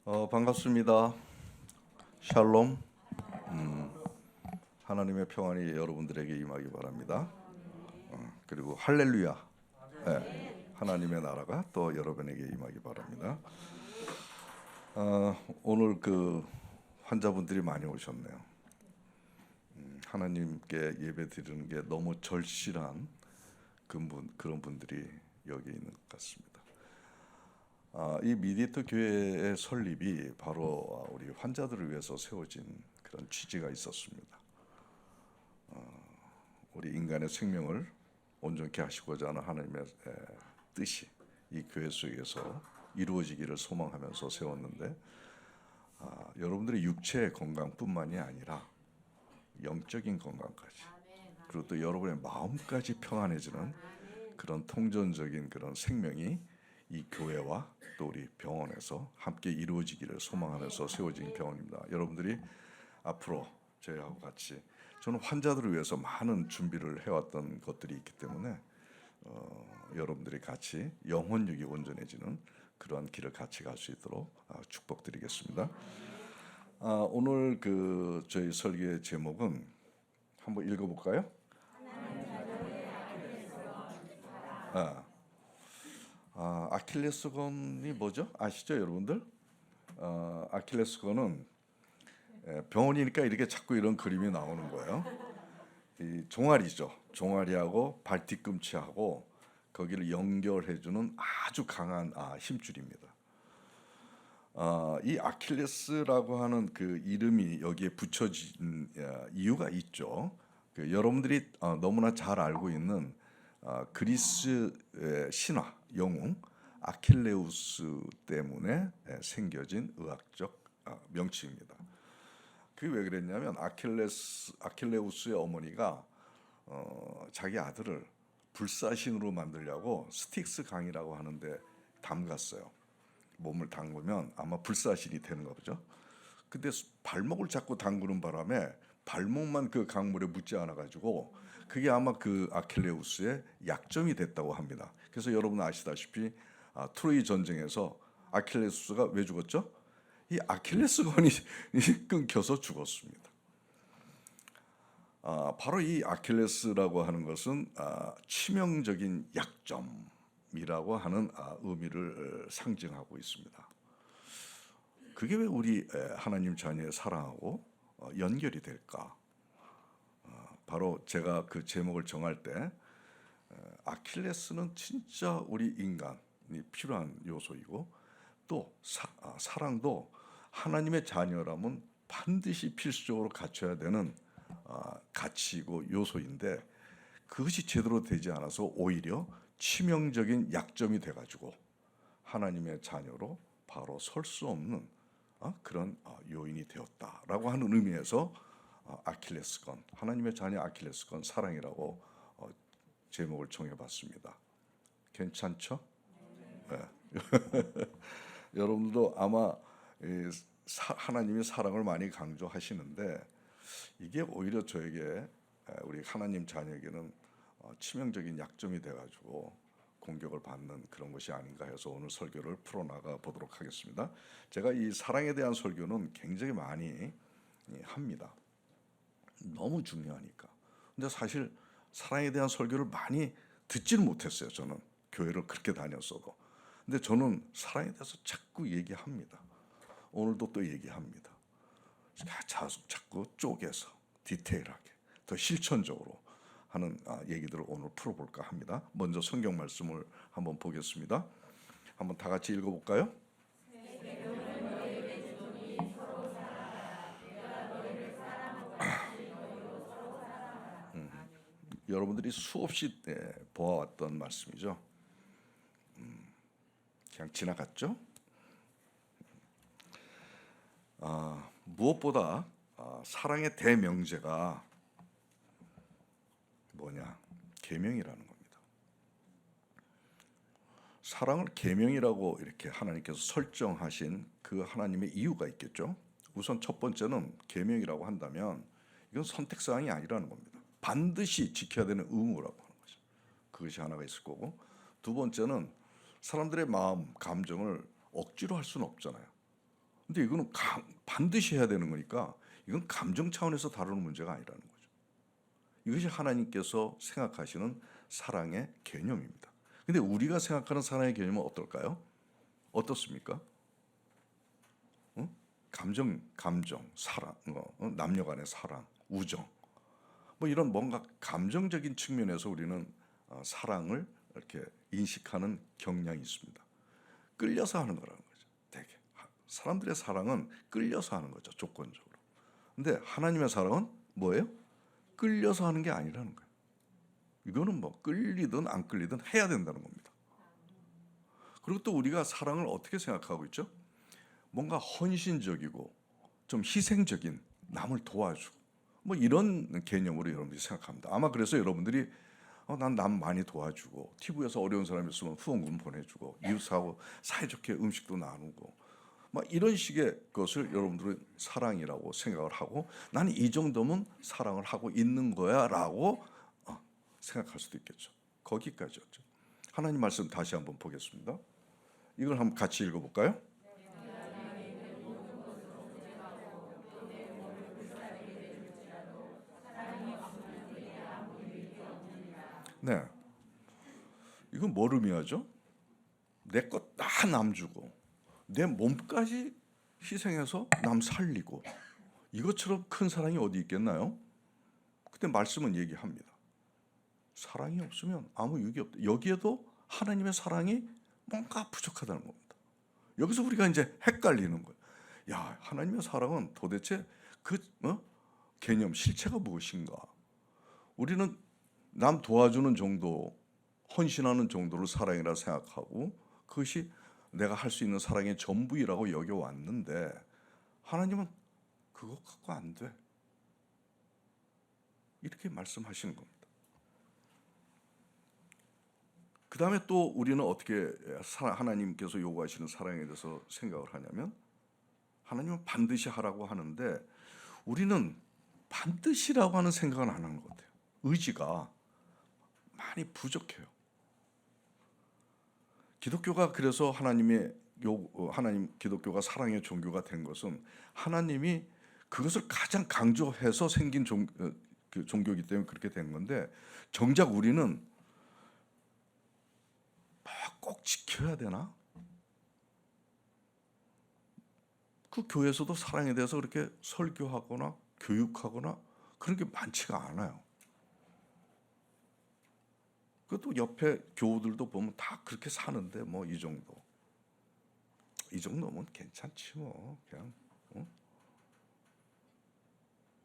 반갑습니다. 샬롬. 음, 하나님의 평안이 여러분들에게 임하기 바랍니다. 그리고 할렐루야. 네, 하나님의 나라가 또 여러분에게 임하기 바랍니다. 오늘 환자분들이 많이 오셨네요. 하나님께 예배 드리는 게 너무 절실한 그런 분들이 여기 있는 것 같습니다. 이 미디에이터 교회의 설립이 바로 우리 환자들을 위해서 세워진 그런 취지가 있었습니다. 우리 인간의 생명을 온전케 하시고자 하는 하나님의 뜻이 이 교회 속에서 이루어지기를 소망하면서 세웠는데, 여러분들의 육체의 건강뿐만이 아니라 영적인 건강까지, 그리고 또 여러분의 마음까지 평안해지는 그런 통전적인 그런 생명이 이 교회와 또 우리 병원에서 함께 이루어지기를 소망하면서 세워진 병원입니다. 여러분들이 앞으로 저희하고 같이, 저는 환자들을 위해서 많은 준비를 해왔던 것들이 있기 때문에 여러분들이 같이 영혼력이 온전해지는 그러한 길을 같이 갈 수 있도록 축복드리겠습니다. 오늘 저희 설교의 제목은 한번 읽어볼까요? 아킬레스건이 뭐죠? 아시죠, 여러분들? 아킬레스건은 병원이니까 이렇게 자꾸 이런 그림이 나오는 거예요. 이 종아리죠. 종아리하고 발뒤꿈치하고 거기를 연결해주는 아주 강한 힘줄입니다. 이 아킬레스라고 하는 그 이름이 여기에 붙여진 이유가 있죠. 여러분들이 너무나 잘 알고 있는 그리스 신화 영웅 아킬레우스 때문에 생겨진 의학적 명칭입니다. 그게 왜 그랬냐면 아킬레우스의 어머니가 자기 아들을 불사신으로 만들려고 스틱스 강이라고 하는데 담갔어요. 몸을 담그면 아마 불사신이 되는가 보죠. 근데 발목을 자꾸 담그는 바람에 발목만 그 강물에 묻지 않아 가지고 그게 아마 그 아킬레우스의 약점이 됐다고 합니다. 그래서 여러분 아시다시피 트로이 전쟁에서 아킬레우스가 왜 죽었죠? 이 아킬레스건이 끊겨서 죽었습니다. 바로 이 아킬레스라고 하는 것은 치명적인 약점이라고 하는 의미를 상징하고 있습니다. 그게 왜 우리 하나님 자녀의 사랑하고 연결이 될까? 바로 제가 그 제목을 정할 때 아킬레스는 진짜 우리 인간이 필요한 요소이고, 또 사랑도 하나님의 자녀라면 반드시 필수적으로 갖춰야 되는 가치이고 요소인데, 그것이 제대로 되지 않아서 오히려 치명적인 약점이 돼가지고 하나님의 자녀로 바로 설 수 없는 그런 요인이 되었다라고 하는 의미에서 아킬레스건, 하나님의 자녀 아킬레스건 사랑이라고 제목을 정해봤습니다. 괜찮죠? 네. 여러분도 아마 하나님의 사랑을 많이 강조하시는데, 이게 오히려 저에게, 우리 하나님 자녀에게는 치명적인 약점이 돼가지고 공격을 받는 그런 것이 아닌가 해서 오늘 설교를 풀어나가 보도록 하겠습니다. 제가 이 사랑에 대한 설교는 굉장히 많이 합니다. 너무 중요하니까. 근데 사실 사랑에 대한 설교를 많이 듣지는 못했어요. 저는 교회를 그렇게 다녔어도. 근데 저는 사랑에 대해서 자꾸 얘기합니다. 오늘도 또 얘기합니다. 자꾸 쪼개서 디테일하게 더 실천적으로 하는 얘기들을 오늘 풀어볼까 합니다. 먼저 성경 말씀을 한번 보겠습니다. 한번 다 같이 읽어볼까요? 여러분들이 수없이 보아왔던 말씀이죠. 그냥 지나갔죠. 무엇보다 사랑의 대명제가 뭐냐? 계명이라는 겁니다. 사랑을 계명이라고 이렇게 하나님께서 설정하신 그 하나님의 이유가 있겠죠. 우선 첫 번째는 계명이라고 한다면 이건 선택사항이 아니라는 겁니다. 반드시 지켜야 되는 의무라고 하는 거죠. 그것이 하나가 있을 거고, 두 번째는 사람들의 마음, 감정을 억지로 할 수는 없잖아요. 근데 이거는 반드시 해야 되는 거니까 이건 감정 차원에서 다루는 문제가 아니라는 거죠. 이것이 하나님께서 생각하시는 사랑의 개념입니다. 근데 우리가 생각하는 사랑의 개념은 어떨까요? 어떻습니까? 감정, 사랑, 남녀 간의 사랑, 우정, 뭐 이런 뭔가 감정적인 측면에서 우리는 사랑을 이렇게 인식하는 경향이 있습니다. 끌려서 하는 거라는 거죠. 되게 사람들의 사랑은 끌려서 하는 거죠, 조건적으로. 근데 하나님의 사랑은 뭐예요? 끌려서 하는 게 아니라는 거예요. 이거는 뭐 끌리든 안 끌리든 해야 된다는 겁니다. 그리고 또 우리가 사랑을 어떻게 생각하고 있죠? 뭔가 헌신적이고 좀 희생적인, 남을 도와주고 뭐 이런 개념으로 여러분들이 생각합니다. 아마 그래서 여러분들이 난 남 많이 도와주고 TV에서 어려운 사람 있으면 후원금 보내주고 이웃하고 사이좋게 음식도 나누고 막 이런 식의 것을 여러분들은 사랑이라고 생각을 하고 나는 이 정도면 사랑을 하고 있는 거야라고 생각할 수도 있겠죠. 거기까지였죠. 하나님 말씀 다시 한번 보겠습니다. 이걸 한번 같이 읽어볼까요? 네, 이건 뭘 의미하죠? 내 것 다 남 주고 내 몸까지 희생해서 남 살리고 이것처럼 큰 사랑이 어디 있겠나요? 그때 말씀은 얘기합니다. 사랑이 없으면 아무 유익이 없다. 여기에도 하나님의 사랑이 뭔가 부족하다는 겁니다. 여기서 우리가 이제 헷갈리는 거예요. 야, 하나님의 사랑은 도대체 그 개념, 실체가 무엇인가? 우리는 남 도와주는 정도, 헌신하는 정도를 사랑이라 생각하고 그것이 내가 할 수 있는 사랑의 전부이라고 여겨왔는데 하나님은 그거 갖고 안 돼. 이렇게 말씀하시는 겁니다. 그 다음에 또 우리는 어떻게 하나님께서 요구하시는 사랑에 대해서 생각을 하냐면 하나님은 반드시 하라고 하는데 우리는 반드시라고 하는 생각은 안 하는 것 같아요. 의지가 많이 부족해요. 기독교가 그래서 하나님 기독교가 사랑의 종교가 된 것은 하나님이 그것을 가장 강조해서 생긴 종교이기 때문에 그렇게 된 건데 정작 우리는 꼭 지켜야 되나? 그 교회에서도 사랑에 대해서 그렇게 설교하거나 교육하거나 그런 게 많지가 않아요. 그것도 옆에 교우들도 보면 다 그렇게 사는데 뭐 이 정도면 괜찮지 뭐 그냥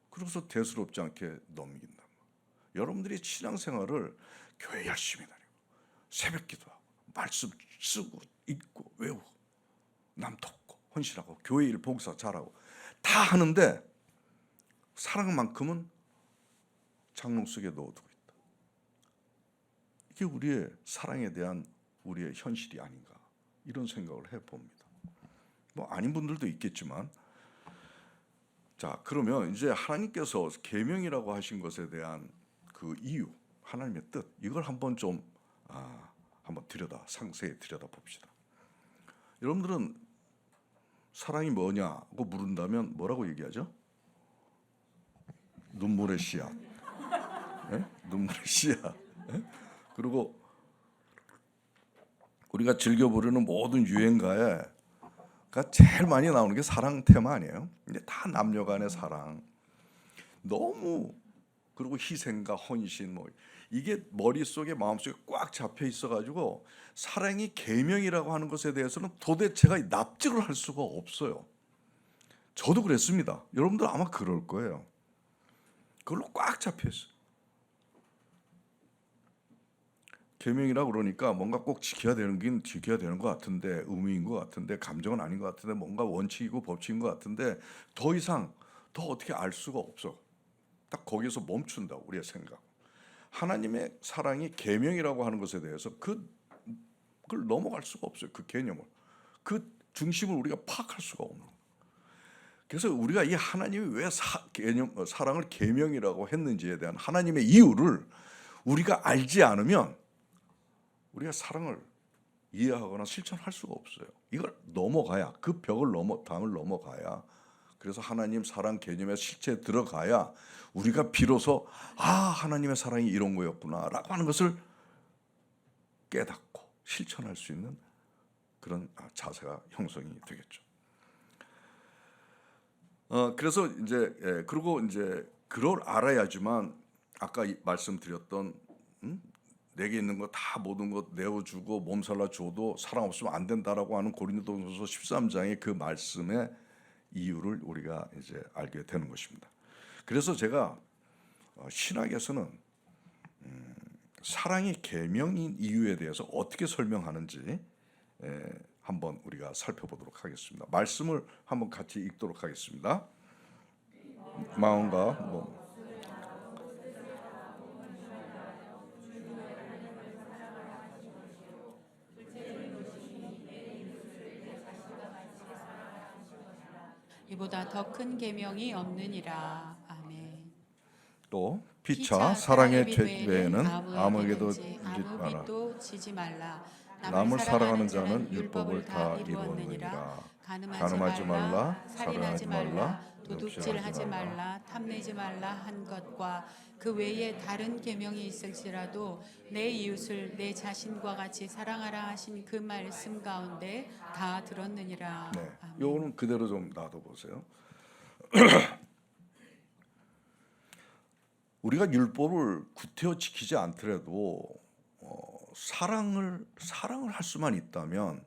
그래서 대수롭지 않게 넘긴다. 여러분들이 신앙생활을 교회 열심히 다니고 새벽 기도하고 말씀 쓰고 읽고 외우고 남 돕고 헌신하고 교회 일 봉사 잘하고 다 하는데 사랑만큼은 장롱 속에 넣어두고 있다. 이게 우리의 사랑에 대한 우리의 현실이 아닌가 이런 생각을 해봅니다. 뭐 아닌 분들도 있겠지만 자 그러면 이제 하나님께서 계명이라고 하신 것에 대한 그 이유 하나님의 뜻 이걸 한번 좀 한번 상세히 들여다 봅시다. 여러분들은 사랑이 뭐냐고 물은다면 뭐라고 얘기하죠? 눈물의 씨앗, 네? 눈물의 씨앗. 네? 그리고 우리가 즐겨 부르는 모든 유행가에 제일 많이 나오는 게 사랑 테마 아니에요? 이제 다 남녀간의 사랑, 너무 그리고 희생과 헌신 뭐 이게 머릿속에 마음속에 꽉 잡혀 있어가지고 사랑이 계명이라고 하는 것에 대해서는 도대체가 납득을 할 수가 없어요. 저도 그랬습니다. 여러분들 아마 그럴 거예요. 그걸로 꽉 잡혀 있어요. 계명이라고 그러니까 뭔가 꼭 지켜야 되는 게 지켜야 되는 것 같은데 의무인 것 같은데 감정은 아닌 것 같은데 뭔가 원칙이고 법칙인 것 같은데 더 이상 더 어떻게 알 수가 없어. 딱 거기서 멈춘다 우리의 생각. 하나님의 사랑이 계명이라고 하는 것에 대해서 그걸 넘어갈 수가 없어요. 그 개념을 그 중심을 우리가 파악할 수가 없는. 그래서 우리가 이 하나님이 왜 사랑을 계명이라고 했는지에 대한 하나님의 이유를 우리가 알지 않으면 우리가 사랑을 이해하거나 실천할 수가 없어요. 이걸 넘어가야, 그 벽을 담을 넘어가야, 그래서 하나님 사랑 개념의 실체에 들어가야 우리가 비로소 하나님의 사랑이 이런 거였구나라고 하는 것을 깨닫고 실천할 수 있는 그런 자세가 형성이 되겠죠. 그래서 이제 그리고 이제 그걸 알아야지만 아까 말씀드렸던 내게 있는 거 다 모든 것 내어주고 몸살라 줘도 사랑 없으면 안 된다라고 하는 고린도전서 13장의 그 말씀의 이유를 우리가 이제 알게 되는 것입니다. 그래서 제가 신학에서는 사랑이 계명인 이유에 대해서 어떻게 설명하는지 한번 우리가 살펴보도록 하겠습니다. 말씀을 한번 같이 읽도록 하겠습니다. 마음과 몸. 이보다 더 큰 계명이 없느니라. 아멘. 또 피차 사랑의 죄배에는 아무에게도 지지 마라. 아무 지지 말라. 남을 사랑하는 자는 율법을 다 이루었느니라. 간음하지 말라, 살인하지 말라, 도둑질하지 말라, 탐내지 말라 한 것과 그 외에 다른 계명이 있을지라도 내 이웃을 내 자신과 같이 사랑하라 하신 그 말씀 가운데 다 들었느니라. 네, 아멘. 요거는 그대로 좀 놔둬보세요. 우리가 율법을 구태여 지키지 않더라도 사랑을 할 수만 있다면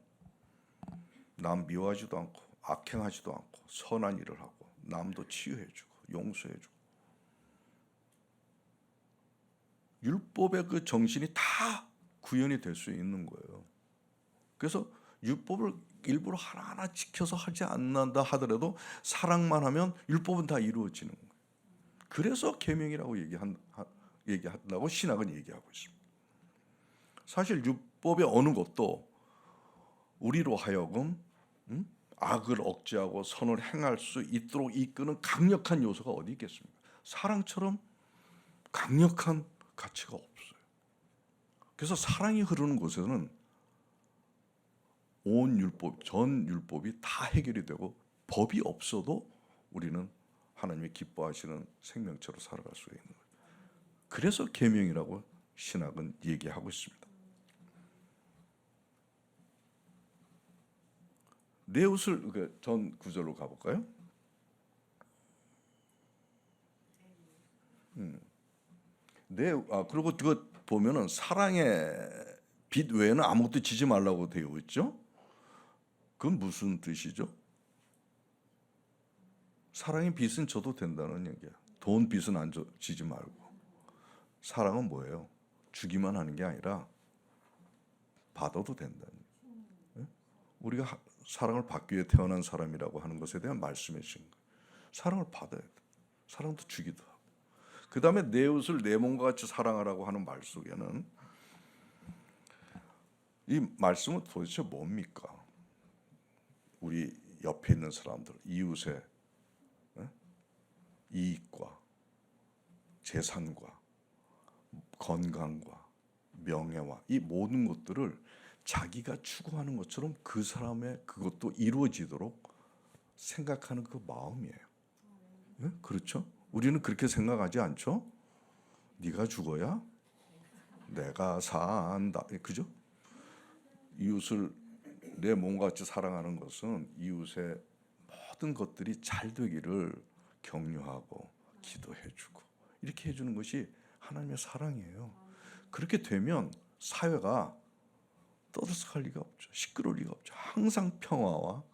남 미워하지도 않고 악행하지도 않고 선한 일을 하고 남도 치유해주고 용서해주고 율법의 그 정신이 다 구현이 될 수 있는 거예요. 그래서 율법을 일부러 하나하나 지켜서 하지 않는다 하더라도 사랑만 하면 율법은 다 이루어지는 거예요. 그래서 계명이라고 얘기한다고 신학은 얘기하고 있습니다. 사실 율법의 어느 것도 우리로 하여금 악을 억제하고 선을 행할 수 있도록 이끄는 강력한 요소가 어디 있겠습니까? 사랑처럼 강력한 가치가 없어요. 그래서 사랑이 흐르는 곳에는 온 율법, 전 율법이 다 해결이 되고 법이 없어도 우리는 하나님이 기뻐하시는 생명체로 살아갈 수 있는 거예요. 그래서 계명이라고 신학은 얘기하고 있습니다. 내 옷을 전 구절로 가볼까요? 그리고 그거 보면은 사랑의 빛 외에는 아무것도 지지 말라고 되어 있죠. 그건 무슨 뜻이죠? 사랑의 빛은 져도 된다는 얘기야. 돈 빛은 안 지지 말고. 사랑은 뭐예요? 주기만 하는 게 아니라 받아도 된다는 얘기예요. 우리가 사랑을 받기 위해 태어난 사람이라고 하는 것에 대한 말씀해 주신 거예요. 사랑을 받아야 돼. 사랑도 주기도 하고. 그 다음에 내 옷을 내 몸과 같이 사랑하라고 하는 말 속에는 이 말씀은 도대체 뭡니까? 우리 옆에 있는 사람들, 이웃의 이익과 재산과 건강과 명예와 이 모든 것들을 자기가 추구하는 것처럼 그 사람의 그것도 이루어지도록 생각하는 그 마음이에요. 네? 그렇죠? 우리는 그렇게 생각하지 않죠? 네가 죽어야 내가 산다. 그죠? 이웃을 내 몸과 같이 사랑하는 것은 이웃의 모든 것들이 잘 되기를 격려하고 기도해주고 이렇게 해주는 것이 하나님의 사랑이에요. 그렇게 되면 사회가 떠들썩할 리가 없죠. 시끄러울 리가 없죠. 항상 평화와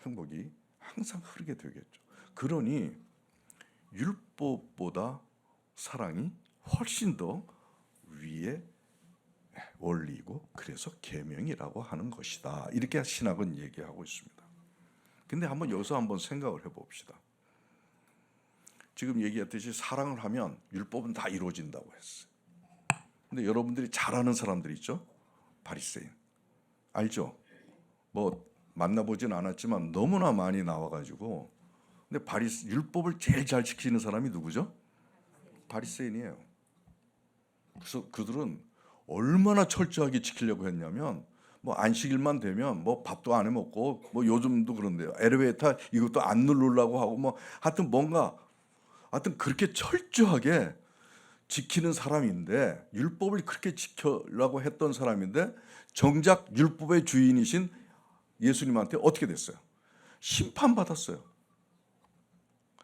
행복이 항상 흐르게 되겠죠. 그러니 율법보다 사랑이 훨씬 더 위에 원리이고 그래서 계명이라고 하는 것이다. 이렇게 신학은 얘기하고 있습니다. 근데 여기서 한번 생각을 해봅시다. 지금 얘기했듯이 사랑을 하면 율법은 다 이루어진다고 했어요. 근데 여러분들이 잘 아는 사람들 있죠? 바리새인 알죠? 만나보진 않았지만 너무나 많이 나와가지고 근데 율법을 제일 잘 지키는 사람이 누구죠? 바리새인이에요. 그래서 그들은 얼마나 철저하게 지키려고 했냐면 뭐 안식일만 되면 뭐 밥도 안 해 먹고 뭐 요즘도 그런데요. 엘리베이터 이것도 안 누르려고 하고 뭐 하여튼 뭔가 하여튼 그렇게 철저하게 지키는 사람인데 율법을 그렇게 지키려고 했던 사람인데 정작 율법의 주인이신 예수님한테 어떻게 됐어요? 심판받았어요.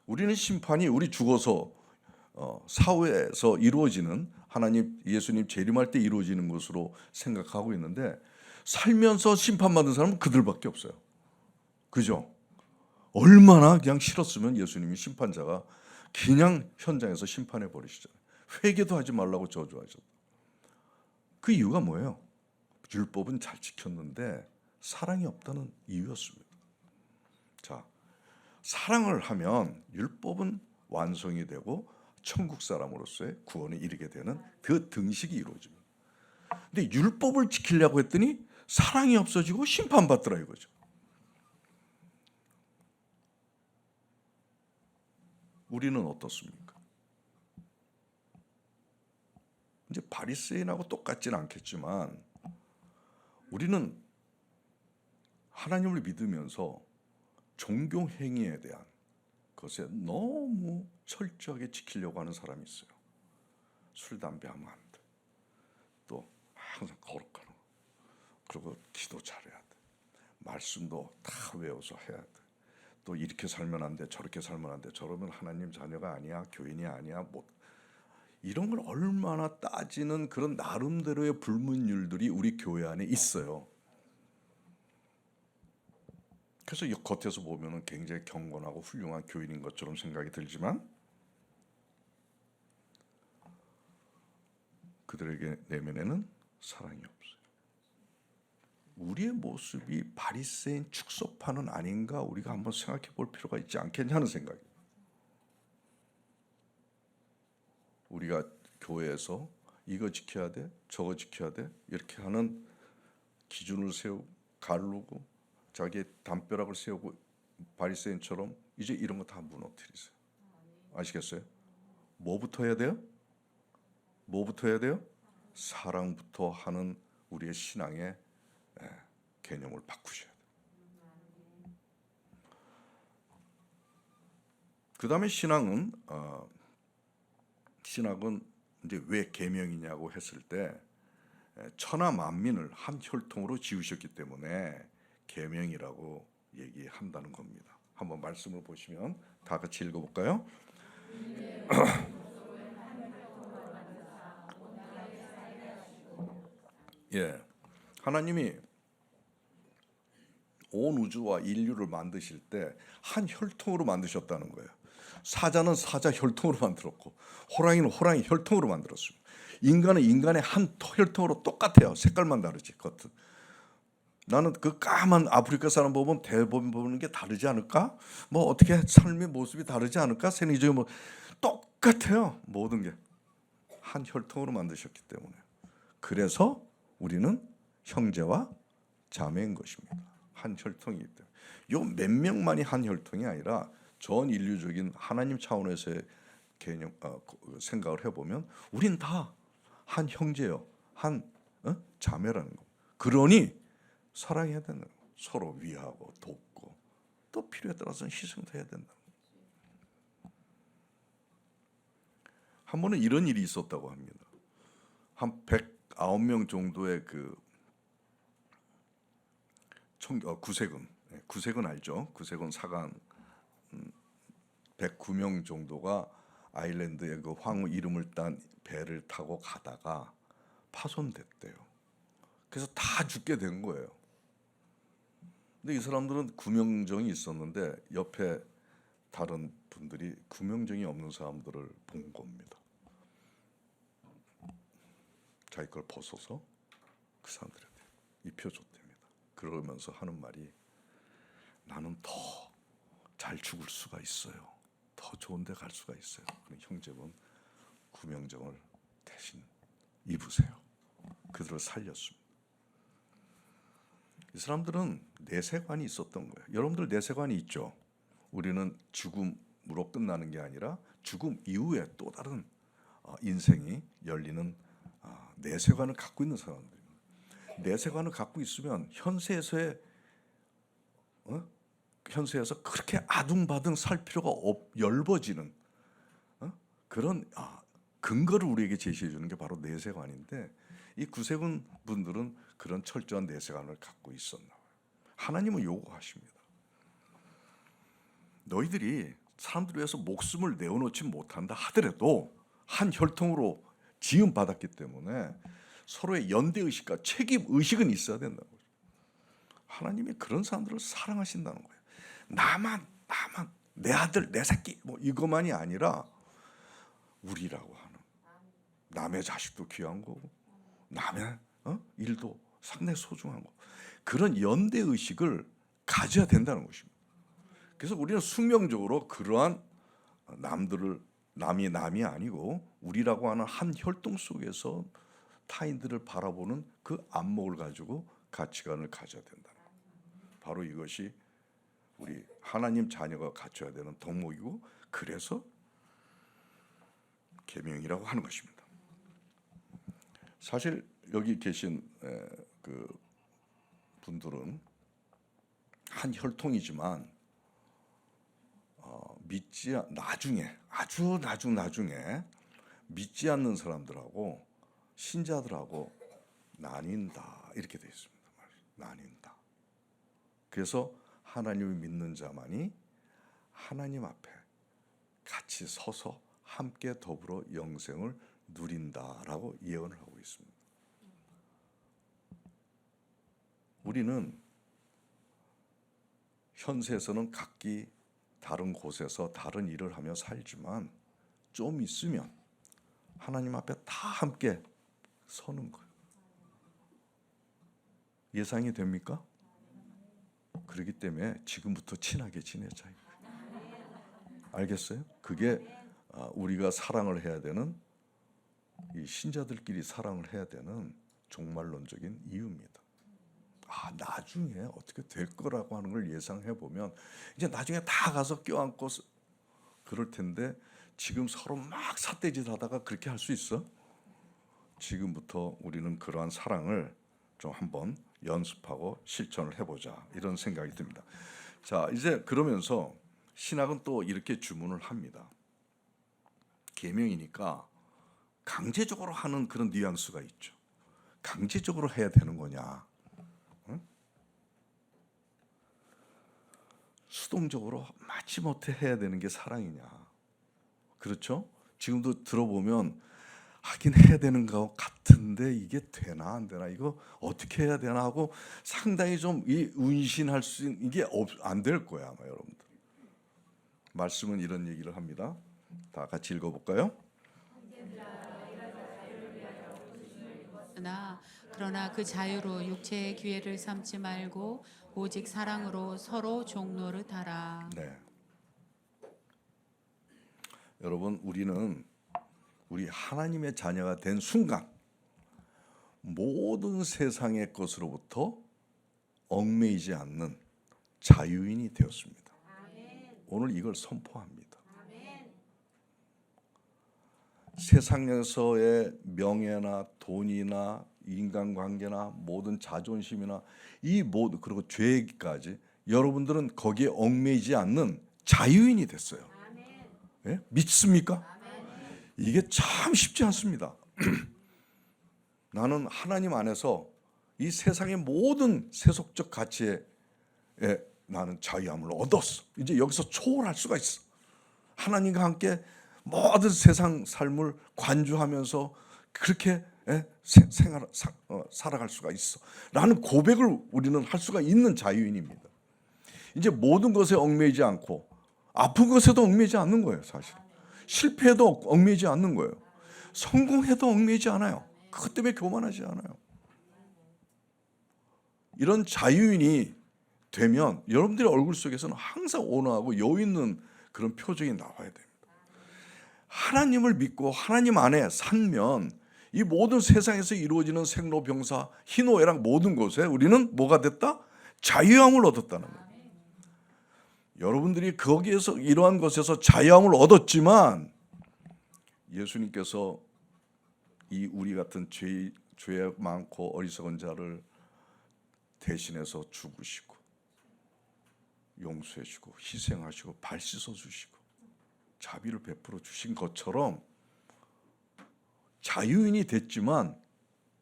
우리는 심판이 우리 죽어서 사후에서 이루어지는 하나님 예수님 재림할 때 이루어지는 것으로 생각하고 있는데 살면서 심판받은 사람은 그들밖에 없어요. 그죠? 얼마나 그냥 싫었으면 예수님이 심판자가 그냥 현장에서 심판해 버리시잖아요. 회개도 하지 말라고 저주하셨다. 그 이유가 뭐예요? 율법은 잘 지켰는데 사랑이 없다는 이유였습니다. 자, 사랑을 하면 율법은 완성이 되고 천국 사람으로서의 구원에 이르게 되는 그 등식이 이루어집니다. 근데 율법을 지키려고 했더니 사랑이 없어지고 심판받더라 이거죠. 우리는 어떻습니까? 이제 바리새인하고 똑같지는 않겠지만 우리는 하나님을 믿으면서 종교 행위에 대한 것에 너무 철저하게 지키려고 하는 사람이 있어요. 술, 담배 하면 안 돼. 또 항상 거룩하는 거. 그리고 기도 잘해야 돼. 말씀도 다 외워서 해야 돼. 또 이렇게 살면 안 돼. 저렇게 살면 안 돼. 저러면 하나님 자녀가 아니야. 교인이 아니야. 뭐 이런 걸 얼마나 따지는 그런 나름대로의 불문율들이 우리 교회 안에 있어요. 그래서 겉에서 보면은 굉장히 경건하고 훌륭한 교인인 것처럼 생각이 들지만 그들에게 내면에는 사랑이 없어요. 우리의 모습이 바리새인 축소파는 아닌가 우리가 한번 생각해 볼 필요가 있지 않겠냐는 생각이에요. 우리가 교회에서 이거 지켜야 돼, 저거 지켜야 돼 이렇게 하는 기준을 세우고 가르고 자기의 담벼락을 세우고 바리새인처럼 이제 이런 거 다 무너뜨리세요. 아시겠어요? 뭐부터 해야 돼요? 뭐부터 해야 돼요? 사랑부터 하는 우리의 신앙의 개념을 바꾸셔야 돼요. 그 다음에 신앙은 이제 왜 계명이냐고 했을 때 천하 만민을 한 혈통으로 지으셨기 때문에 계명이라고 얘기한다는 겁니다. 한번 말씀을 보시면 다 같이 읽어볼까요? 예, 하나님이 온 우주와 인류를 만드실 때 한 혈통으로 만드셨다는 거예요. 사자는 사자 혈통으로 만들었고 호랑이는 호랑이 혈통으로 만들었습니다. 인간은 인간의 한 혈통으로 똑같아요. 색깔만 다르지 겉은. 나는 그 까만 아프리카 사람 보면 대부분 보는 게 다르지 않을까? 뭐 어떻게 삶의 모습이 다르지 않을까? 생리적인 뭐 똑같아요. 모든 게 한 혈통으로 만드셨기 때문에. 그래서 우리는 형제와 자매인 것입니다. 한 혈통이기 때문에. 요 몇 명만이 한 혈통이 아니라 전 인류적인 하나님 차원에서의 개념 생각을 해보면 우린 다 한 형제요, 한 자매라는 거. 그러니 사랑해야 되는 거. 서로 위하고 돕고 또 필요에 따라서는 희생도 해야 된다. 한 번은 이런 일이 있었다고 합니다. 한 109명 정도의 그 구세군 알죠? 구세군 사관 109명 정도가 아일랜드의 그 황후 이름을 딴 배를 타고 가다가 파손됐대요. 그래서 다 죽게 된 거예요. 근데 이 사람들은 구명정이 있었는데 옆에 다른 분들이 구명정이 없는 사람들을 본 겁니다. 자기 걸 벗어서 그 사람들한테 입혀줬답니다. 그러면서 하는 말이 나는 더 잘 죽을 수가 있어요. 더 좋은 데 갈 수가 있어요. 그럼 형제분 구명정을 대신 입으세요. 그들을 살렸습니다. 이 사람들은 내세관이 있었던 거예요. 여러분들 내세관이 있죠. 우리는 죽음으로 끝나는 게 아니라 죽음 이후에 또 다른 인생이 열리는 내세관을 갖고 있는 사람들입니다. 내세관을 갖고 있으면 현세에서 그렇게 아둥바둥 살 필요가 엷어지는 그런 근거를 우리에게 제시해 주는 게 바로 내세관인데, 이 구세군 분들은 그런 철저한 내세관을 갖고 있었나 봐요. 하나님은 요구하십니다. 너희들이 사람들 위해서 목숨을 내어놓지 못한다 하더라도 한 혈통으로 지음 받았기 때문에 서로의 연대 의식과 책임 의식은 있어야 된다고. 하나님이 그런 사람들을 사랑하신다는 거예요. 나만 내 아들 내 새끼 뭐 이것만이 아니라 우리라고 하는, 남의 자식도 귀한 거고 남의 일도 상당히 소중한 거, 그런 연대 의식을 가져야 된다는 것입니다. 그래서 우리는 숙명적으로 그러한 남이 아니고 우리라고 하는 한 혈통 속에서 타인들을 바라보는 그 안목을 가지고 가치관을 가져야 된다. 바로 이것이 우리 하나님 자녀가 갖춰야 되는 덕목이고, 그래서 계명이라고 하는 것입니다. 사실 여기 계신 그 분들은 한 혈통이지만 나중에 믿지 않는 사람들하고 신자들하고 나뉜다 이렇게 되어 있습니다. 나뉜다. 그래서 하나님을 믿는 자만이 하나님 앞에 같이 서서 함께 더불어 영생을 누린다라고 예언을 하고 있습니다. 우리는 현세에서는 각기 다른 곳에서 다른 일을 하며 살지만 좀 있으면 하나님 앞에 다 함께 서는 거예요. 예상이 됩니까? 그렇기 때문에 지금부터 친하게 지내자. 알겠어요? 그게 우리가 사랑을 해야 되는, 이 신자들끼리 사랑을 해야 되는 종말론적인 이유입니다. 나중에 어떻게 될 거라고 하는 걸 예상해 보면 이제 나중에 다 가서 껴안고 그럴 텐데, 지금 서로 막 삿대질 하다가 그렇게 할 수 있어? 지금부터 우리는 그러한 사랑을 좀 한번 연습하고 실천을 해보자, 이런 생각이 듭니다. 자, 이제 그러면서 신학은 또 이렇게 주문을 합니다. 계명이니까 강제적으로 하는 그런 뉘앙스가 있죠. 강제적으로 해야 되는 거냐, 수동적으로 마지못해 해야 되는 게 사랑이냐. 그렇죠? 지금도 들어보면 하긴 해야 되는 것 같은데 이게 되나 안 되나, 이거 어떻게 해야 되나 하고 상당히 좀 운신할 수 있는, 이게 안 될 거야 아마. 여러분들 말씀은 이런 얘기를 합니다. 다 같이 읽어볼까요? 그러나 그 자유로 육체의 기회를 삼지 말고 오직 사랑으로 서로 종노릇하라. 네. 여러분, 우리 하나님의 자녀가 된 순간 모든 세상의 것으로부터 얽매이지 않는 자유인이 되었습니다. 오늘 이걸 선포합니다. 세상에서의 명예나 돈이나 인간관계나 모든 자존심이나 이 모든, 그리고 죄까지 여러분들은 거기에 얽매이지 않는 자유인이 됐어요. 예? 믿습니까? 이게 참 쉽지 않습니다. 나는 하나님 안에서 이 세상의 모든 세속적 가치에 나는 자유함을 얻었어. 이제 여기서 초월할 수가 있어. 하나님과 함께 모든 세상 삶을 관주하면서 그렇게 살아갈 수가 있어 라는 고백을 우리는 할 수가 있는 자유인입니다. 이제 모든 것에 얽매이지 않고 아픈 것에도 얽매이지 않는 거예요. 사실 실패해도 얽매이지 않는 거예요. 성공해도 얽매이지 않아요. 그것 때문에 교만하지 않아요. 이런 자유인이 되면 여러분들의 얼굴 속에서는 항상 온화하고 여유 있는 그런 표정이 나와야 됩니다. 하나님을 믿고 하나님 안에 살면 이 모든 세상에서 이루어지는 생로병사 희노애락 모든 것에 우리는 뭐가 됐다? 자유함을 얻었다는 거예요. 여러분들이 거기에서 이러한 것에서 자유함을 얻었지만 예수님께서 이 우리 같은 죄 많고 어리석은 자를 대신해서 죽으시고 용서해 주고 희생하시고 발 씻어 주시고 자비를 베풀어 주신 것처럼 자유인이 됐지만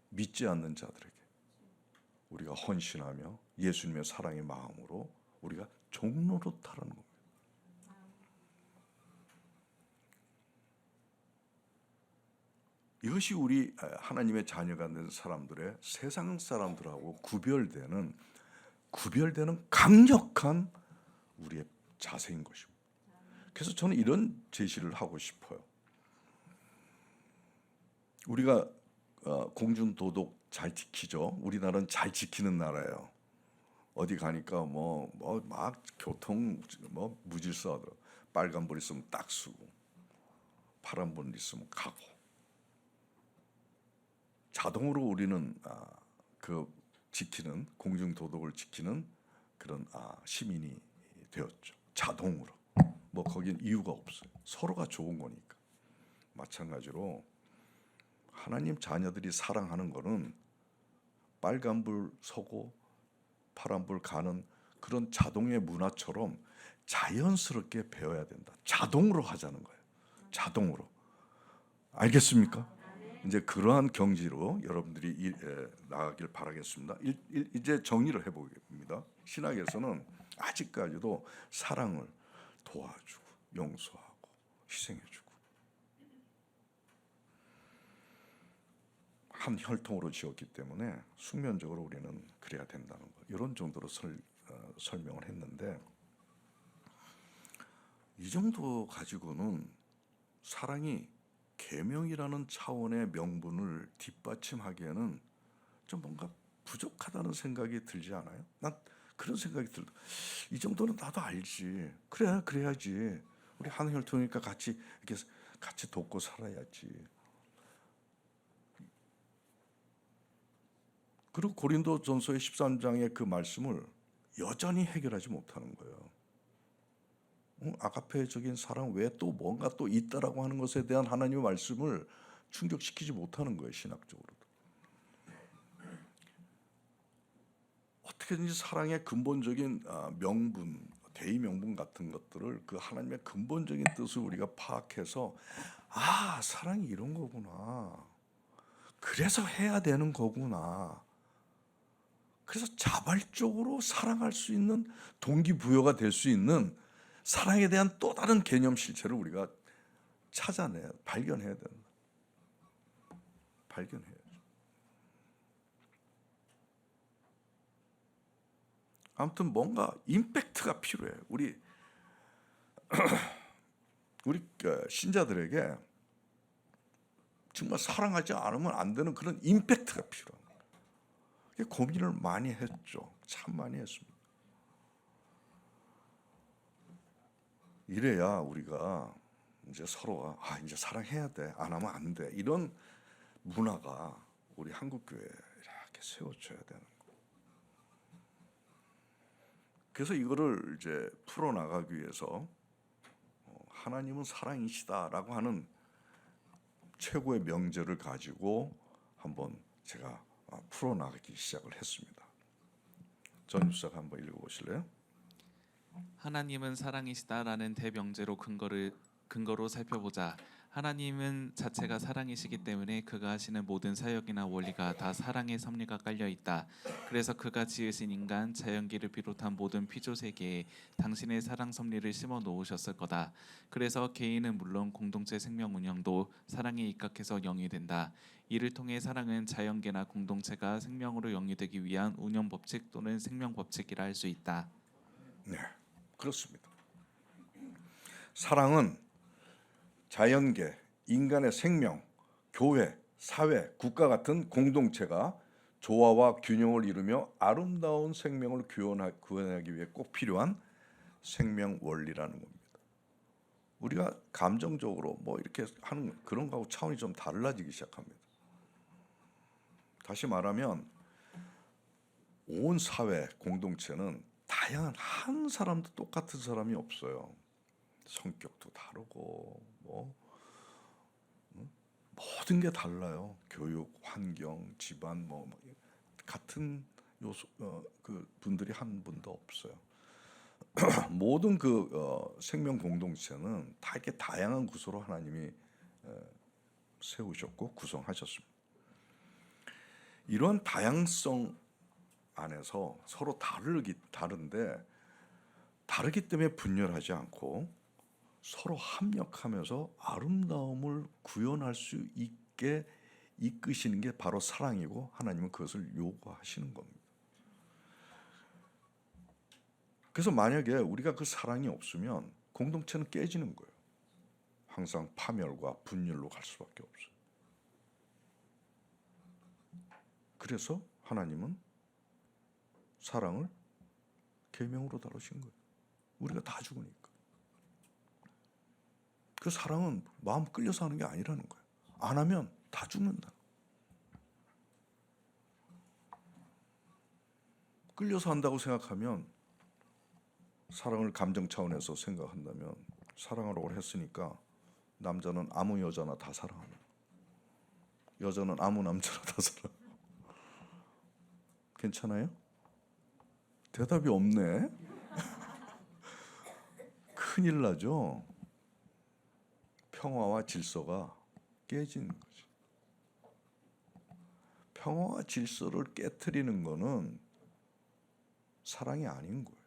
믿지 않는 자들에게 우리가 헌신하며 예수님의 사랑의 마음으로 우리가 종노릇하라는 겁니다. 이것이 우리 하나님의 자녀가 된 사람들의 세상 사람들하고 구별되는 강력한 우리의 자세인 것입니다. 그래서 저는 이런 제시를 하고 싶어요. 우리가 공중도덕 잘 지키죠. 우리나라는 잘 지키는 나라예요. 어디 가니까 막 교통 무질서 하더라고. 빨간불 있으면 딱 쓰고 파란불 있으면 가고 자동으로 우리는 그 지키는 공중도덕을 지키는 그런 시민이 되었죠. 자동으로. 거긴 이유가 없어요. 서로가 좋은 거니까. 마찬가지로 하나님 자녀들이 사랑하는 거는 빨간불 서고 파란불 가는 그런 자동의 문화처럼 자연스럽게 배워야 된다. 자동으로 하자는 거예요. 자동으로. 알겠습니까? 이제 그러한 경지로 여러분들이 나가길 바라겠습니다. 이제 정리를 해보겠습니다. 신학에서는 아직까지도 사랑을 도와주고 용서하고 희생해주고 한 혈통으로 지었기 때문에 숙면적으로 우리는 그래야 된다는 거. 이런 정도로 설명을 했는데 이 정도 가지고는 사랑이 계명이라는 차원의 명분을 뒷받침하기에는 좀 뭔가 부족하다는 생각이 들지 않아요? 난 그런 생각이 들다. 이 정도는 나도 알지. 그래, 그래야지. 우리 한 혈통이니까 같이 이렇게 같이 돕고 살아야지. 그리고 고린도전서의 13장의 그 말씀을 여전히 해결하지 못하는 거예요. 아가페적인 사랑 외에 또 뭔가 또 있다라고 하는 것에 대한 하나님의 말씀을 충족시키지 못하는 거예요. 신학적으로도. 어떻게든지 사랑의 근본적인 명분, 대의 명분 같은 것들을 그 하나님의 근본적인 뜻을 우리가 파악해서 사랑이 이런 거구나. 그래서 해야 되는 거구나. 그래서 자발적으로 사랑할 수 있는 동기부여가 될 수 있는 사랑에 대한 또 다른 개념 실체를 우리가 발견해야 된다. 발견해야죠. 아무튼 뭔가 임팩트가 필요해. 우리 신자들에게 정말 사랑하지 않으면 안 되는 그런 임팩트가 필요한 거예요. 고민을 많이 했죠. 참 많이 했습니다. 이래야 우리가 이제 서로가 이제 사랑해야 돼. 안 하면 안 돼. 이런 문화가 우리 한국 교회에 이렇게 세워져야 되는 거예요. 그래서 이거를 이제 풀어 나가기 위해서 하나님은 사랑이시다라고 하는 최고의 명제를 가지고 한번 제가 풀어 나가기 시작을 했습니다. 전 유사가 한번 읽어 보실래요? 하나님은 사랑이시다라는 대명제로 근거로 살펴보자. 하나님은 자체가 사랑이시기 때문에 그가 하시는 모든 사역이나 원리가 다 사랑의 섭리가 깔려 있다. 그래서 그가 지으신 인간, 자연계를 비롯한 모든 피조 세계에 당신의 사랑 섭리를 심어 놓으셨을 거다. 그래서 개인은 물론 공동체 생명 운영도 사랑에 입각해서 영위된다. 이를 통해 사랑은 자연계나 공동체가 생명으로 영위되기 위한 운영 법칙 또는 생명 법칙이라 할 수 있다. 네, 그렇습니다. 사랑은 자연계, 인간의 생명, 교회, 사회, 국가 같은 공동체가 조화와 균형을 이루며 아름다운 생명을 구현하기 위해 꼭 필요한 생명 원리라는 겁니다. 우리가 감정적으로 이렇게 하는 그런 거하고 차원이 좀 달라지기 시작합니다. 다시 말하면 온 사회 공동체는 다양한 한 사람도 똑같은 사람이 없어요. 성격도 다르고 모든 게 달라요. 교육, 환경, 집안 뭐 같은 요소 그 분들이 한 분도 없어요. 모든 생명 공동체는 다 이렇게 다양한 구조로 하나님이 세우셨고 구성하셨습니다. 이런 다양성 안에서 서로 다른데 다르기 때문에 분열하지 않고 서로 합력하면서 아름다움을 구현할 수 있게 이끄시는 게 바로 사랑이고 하나님은 그것을 요구하시는 겁니다. 그래서 만약에 우리가 그 사랑이 없으면 공동체는 깨지는 거예요. 항상 파멸과 분열로 갈 수밖에 없어요. 그래서 하나님은 사랑을 계명으로 다루신 거예요. 우리가 다 죽으니까. 그 사랑은 마음 끌려서 하는 게 아니라는 거예요. 안 하면 다 죽는다. 끌려서 한다고 생각하면 사랑을 감정 차원에서 생각한다면 사랑하라고 했으니까 남자는 아무 여자나 다 사랑하는, 여자는 아무 남자나 다 사랑. 괜찮아요? 대답이 없네. 큰일 나죠. 평화와 질서가 깨지는 거죠. 평화와 질서를 깨트리는 거는 사랑이 아닌 거예요.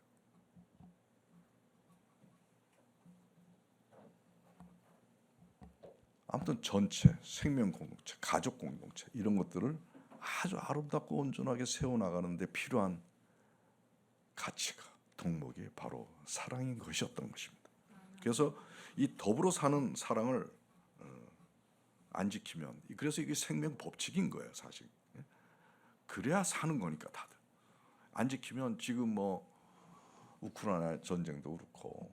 아무튼 전체, 생명 공동체, 가족 공동체 이런 것들을 아주 아름답고 온전하게 세워나가는데 필요한 가치가 덕목이 바로 사랑인 것이었던 것입니다. 그래서 이 더불어 사는 사랑을 안 지키면, 그래서 이게 생명 법칙인 거예요, 사실. 그래야 사는 거니까 다들. 안 지키면 지금 뭐 우크라이나 전쟁도 그렇고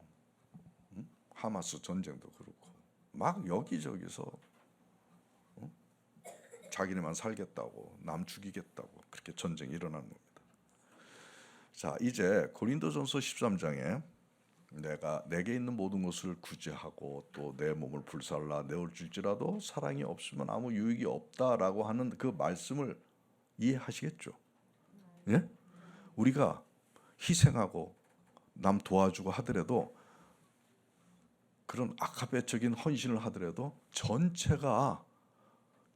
하마스 전쟁도 그렇고 막 여기저기서 자기네만 살겠다고 남 죽이겠다고 그렇게 전쟁이 일어나는 겁니다. 자, 이제 고린도전서 13장에 내게 있는 모든 것을 구제하고 또 내 몸을 불살라 내어 줄지라도 사랑이 없으면 아무 유익이 없다라고 하는 그 말씀을 이해하시겠죠? 예? 우리가 희생하고 남 도와주고 하더라도 그런 아카페적인 헌신을 하더라도 전체가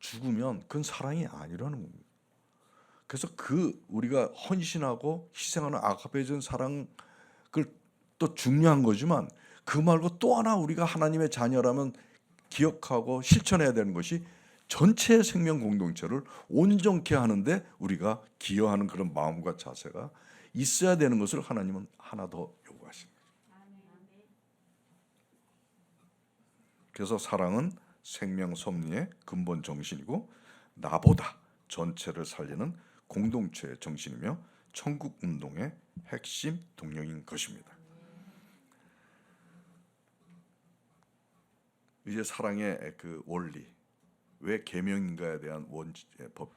죽으면 그건 사랑이 아니라는 겁니다. 그래서 우리가 헌신하고 희생하는 아카페적인 사랑을 또 중요한 거지만 그 말고 또 하나 우리가 하나님의 자녀라면 기억하고 실천해야 되는 것이 전체의 생명 공동체를 온전케 하는데 우리가 기여하는 그런 마음과 자세가 있어야 되는 것을 하나님은 하나 더 요구하십니다. 그래서 사랑은 생명 섭리의 근본 정신이고 나보다 전체를 살리는 공동체의 정신이며 천국 운동의 핵심 동력인 것입니다. 이제 사랑의 그 원리, 왜 계명인가에 대한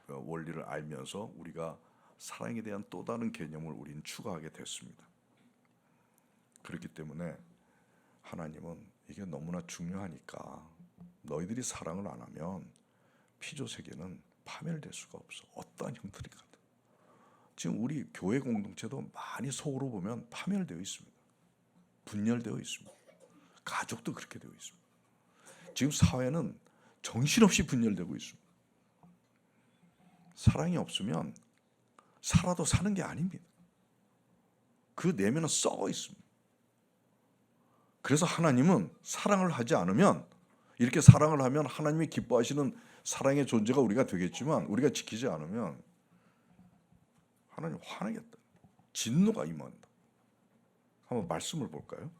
원리를 알면서 우리가 사랑에 대한 또 다른 개념을 우리는 추가하게 됐습니다. 그렇기 때문에 하나님은 이게 너무나 중요하니까 너희들이 사랑을 안 하면 피조 세계는 파멸될 수가 없어. 어떠한 형태이든. 지금 우리 교회 공동체도 많이 속으로 보면 파멸되어 있습니다. 분열되어 있습니다. 가족도 그렇게 되어 있습니다. 지금 사회는 정신없이 분열되고 있습니다. 사랑이 없으면 살아도 사는 게 아닙니다. 그 내면은 썩어 있습니다. 그래서 하나님은 사랑을 하지 않으면, 이렇게 사랑을 하면 하나님이 기뻐하시는 사랑의 존재가 우리가 되겠지만 우리가 지키지 않으면 하나님 화내겠다. 진노가 임한다. 한번 말씀을 볼까요?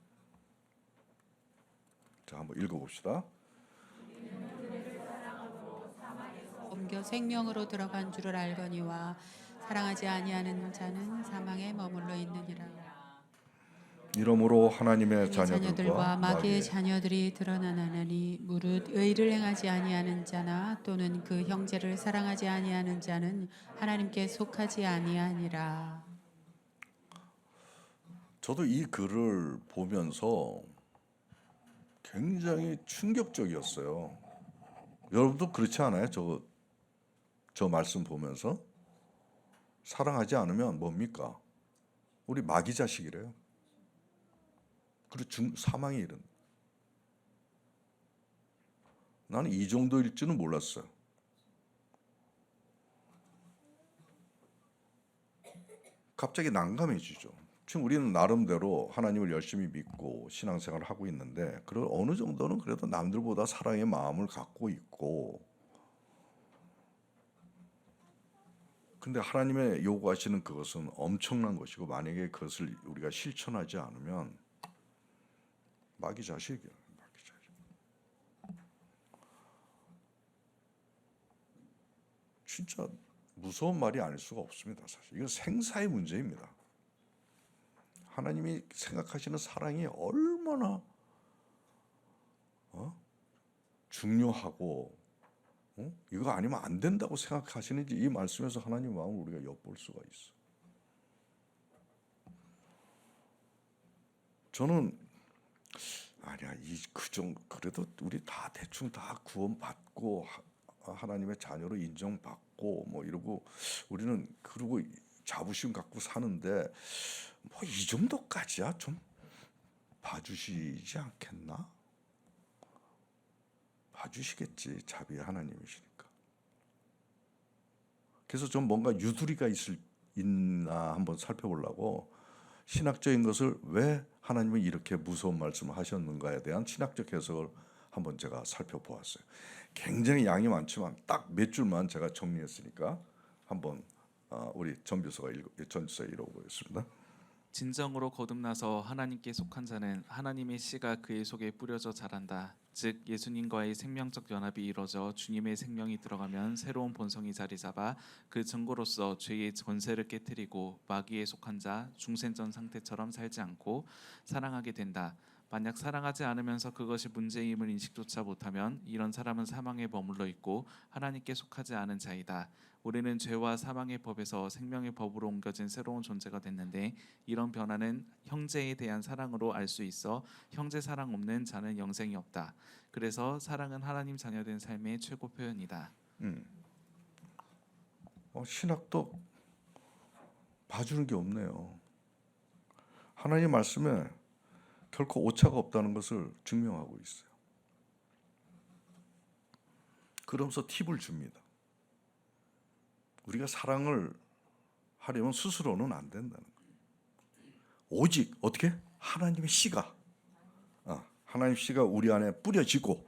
자, 한번 읽어봅시다. 옮겨 생명으로 들어간 줄을 알거니와 사랑하지 아니하는 자는 사망에 머물러 있느니라. 이러므로 하나님의 자녀들과 자녀들과 마귀의 자녀들이 드러나나니 무릇 의를 행하지 아니하는 자나 또는 그 형제를 사랑하지 아니하는 자는 하나님께 속하지 아니하니라. 저도 이 글을 보면서 굉장히 충격적이었어요. 여러분도 그렇지 않아요? 저 말씀 보면서 사랑하지 않으면 뭡니까? 우리 마귀 자식이래요. 그리고 사망에 이른. 나는 이 정도일 줄은 몰랐어요. 갑자기 난감해지죠. 지금 우리는 나름대로 하나님을 열심히 믿고 신앙생활을 하고 있는데, 그리고 어느 정도는 그래도 남들보다 사랑의 마음을 갖고 있고, 근데 하나님의 요구하시는 그것은 엄청난 것이고, 만약에 그것을 우리가 실천하지 않으면 마귀 자식이에요. 마귀 자식. 진짜 무서운 말이 아닐 수가 없습니다. 사실 이건 생사의 문제입니다. 하나님이 생각하시는 사랑이 얼마나 중요하고 이거 아니면 안 된다고 생각하시는지 이 말씀에서 하나님 마음을 우리가 엿볼 수가 있어. 저는 아니야 그래도 우리 다 대충 다 구원받고 하나님의 자녀로 인정받고 뭐 이러고 우리는 그러고 자부심 갖고 사는데 뭐 이 정도까지야 좀 봐주시지 않겠나? 봐주시겠지, 자비의 하나님이시니까. 그래서 좀 뭔가 유두리가 있나 한번 살펴보려고 신학적인 것을 왜 하나님은 이렇게 무서운 말씀을 하셨는가에 대한 신학적 해석을 한번 제가 살펴보았어요. 굉장히 양이 많지만 딱 몇 줄만 제가 정리했으니까 한번 우리 전주서가 읽어보겠습니다. 진정으로 거듭나서 하나님께 속한 자는 하나님의 씨가 그의 속에 뿌려져 자란다. 즉 예수님과의 생명적 연합이 이루어져 주님의 생명이 들어가면 새로운 본성이 자리 잡아 그 증거로서 죄의 권세를 깨뜨리고 마귀에 속한 자 중생전 상태처럼 살지 않고 사랑하게 된다. 만약 사랑하지 않으면서 그것이 문제임을 인식조차 못하면 이런 사람은 사망에 머물러 있고 하나님께 속하지 않은 자이다. 우리는 죄와 사망의 법에서 생명의 법으로 옮겨진 새로운 존재가 됐는데 이런 변화는 형제에 대한 사랑으로 알 수 있어 형제 사랑 없는 자는 영생이 없다. 그래서 사랑은 하나님 자녀된 삶의 최고 표현이다. 신학도 봐주는 게 없네요. 하나님 말씀에 결코 오차가 없다는 것을 증명하고 있어요. 그러면서 팁을 줍니다. 우리가 사랑을 하려면 스스로는 안 된다는 거예요. 오직 어떻게? 하나님의 씨가 하나님 씨가 우리 안에 뿌려지고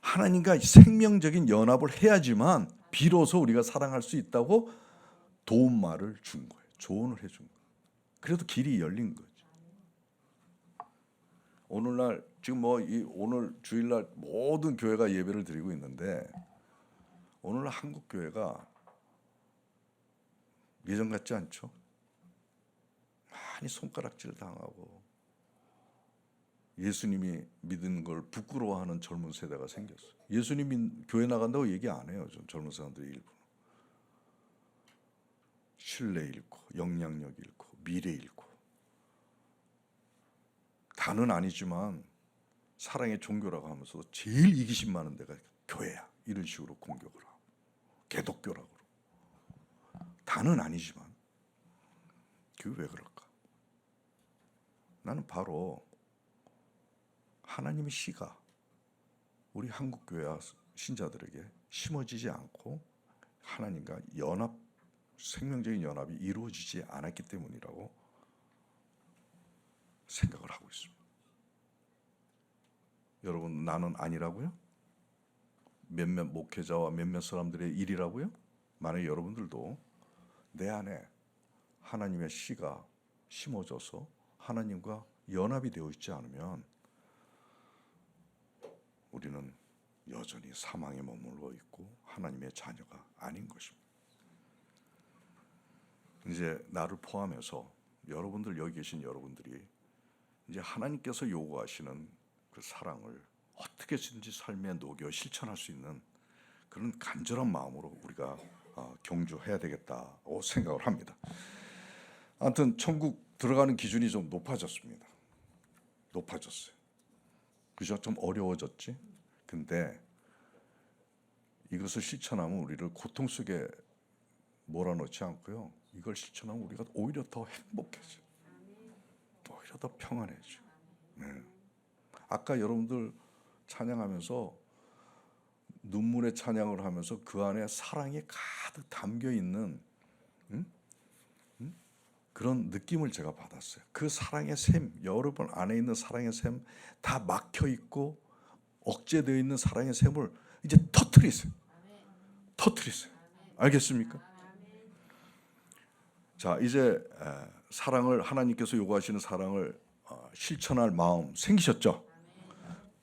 하나님과 생명적인 연합을 해야지만 비로소 우리가 사랑할 수 있다고 도움말을 준 거예요. 조언을 해준 거예요. 그래도 길이 열린 거죠. 오늘날 지금 오늘 주일날 모든 교회가 예배를 드리고 있는데 오늘날 한국 교회가 예전 같지 않죠? 많이 손가락질 당하고 예수님이 믿은 걸 부끄러워하는 젊은 세대가 생겼어요. 예수님이 교회 나간다고 얘기 안 해요. 좀 젊은 사람들이 일부. 신뢰 잃고 영향력 잃고 미래 잃고 다는 아니지만 사랑의 종교라고 하면서 제일 이기심 많은 데가 교회야. 이런 식으로 공격을 하고 개독교라고 다는 아니지만 그게 왜 그럴까? 나는 바로 하나님의 씨가 우리 한국교회와 신자들에게 심어지지 않고 하나님과 생명적인 연합이 이루어지지 않았기 때문이라고 생각을 하고 있습니다. 여러분, 나는 아니라고요? 몇몇 목회자와 몇몇 사람들의 일이라고요? 만약 여러분들도 내 안에 하나님의 씨가 심어져서 하나님과 연합이 되어 있지 않으면 우리는 여전히 사망에 머물러 있고 하나님의 자녀가 아닌 것입니다. 이제 나를 포함해서 여러분들, 여기 계신 여러분들이 이제 하나님께서 요구하시는 그 사랑을 어떻게든지 삶에 녹여 실천할 수 있는 그런 간절한 마음으로 우리가 경주해야 되겠다고 생각을 합니다. 아무튼 천국 들어가는 기준이 좀 높아졌습니다. 높아졌어요. 그죠? 좀 어려워졌지. 근데 이것을 실천하면 우리를 고통 속에 몰아넣지 않고요. 이걸 실천하면 우리가 오히려 더 행복해져. 오히려 더 평안해져. 네. 아까 여러분들 찬양하면서 눈물의 찬양을 하면서 그 안에 사랑이 가득 담겨 있는 그런 느낌을 제가 받았어요. 그 사랑의 샘, 여러분 안에 있는 사랑의 샘 다 막혀 있고 억제되어 있는 사랑의 샘을 이제 터뜨리세요. 터뜨리세요. 알겠습니까? 자, 이제 사랑을 하나님께서 요구하시는 사랑을 실천할 마음 생기셨죠?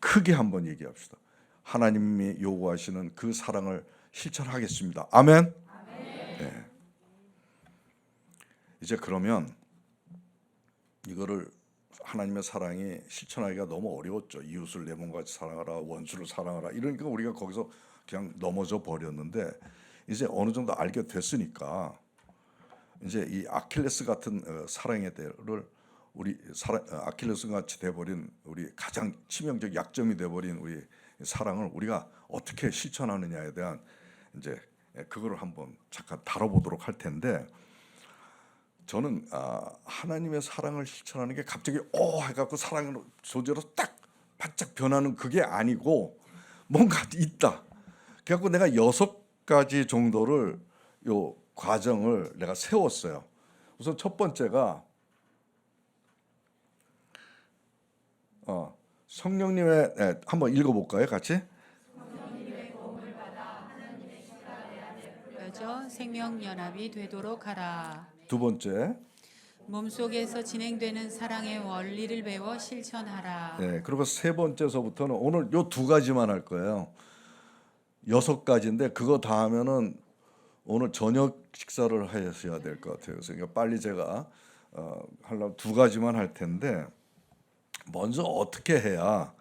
크게 한번 얘기합시다. 하나님이 요구하시는 그 사랑을 실천하겠습니다. 아멘. 네. 이제 그러면 이거를 하나님의 사랑이 실천하기가 너무 어려웠죠. 이웃을 내 몸같이 사랑하라, 원수를 사랑하라. 이러니까 우리가 거기서 그냥 넘어져 버렸는데 이제 어느 정도 알게 됐으니까 이제 이 아킬레스 같은 사랑의 대를 우리 아킬레스 같이 돼버린 우리 가장 치명적 약점이 돼버린 우리 사랑을 우리가 어떻게 실천하느냐에 대한 이제 그거를 한번 잠깐 다뤄보도록 할 텐데. 저는 하나님의 사랑을 실천하는 게 갑자기 해갖고 사랑의 존재로 딱 바짝 변하는 그게 아니고 뭔가 있다. 그래갖고 내가 6가지 정도를 요 과정을 내가 세웠어요. 우선 첫 번째가 성령님의 한번 읽어볼까요, 같이? 성령님의 도움을 받아 하나님의 시가 내 안에 뿌려져 생명 연합이 되도록 하라. 두 번째, 몸속에서 진행되는 사랑의 원리를 배워 실천하라. 네, 그리고 세 번째서부터는 오늘 요 2가지만 할 거예요. 6가지인데 그거 다 하면은 오늘 저녁 식사를 하셔야 될 것 같아요. 그래서 빨리 제가 하려면 2가지만 할 텐데 먼저 어떻게 해야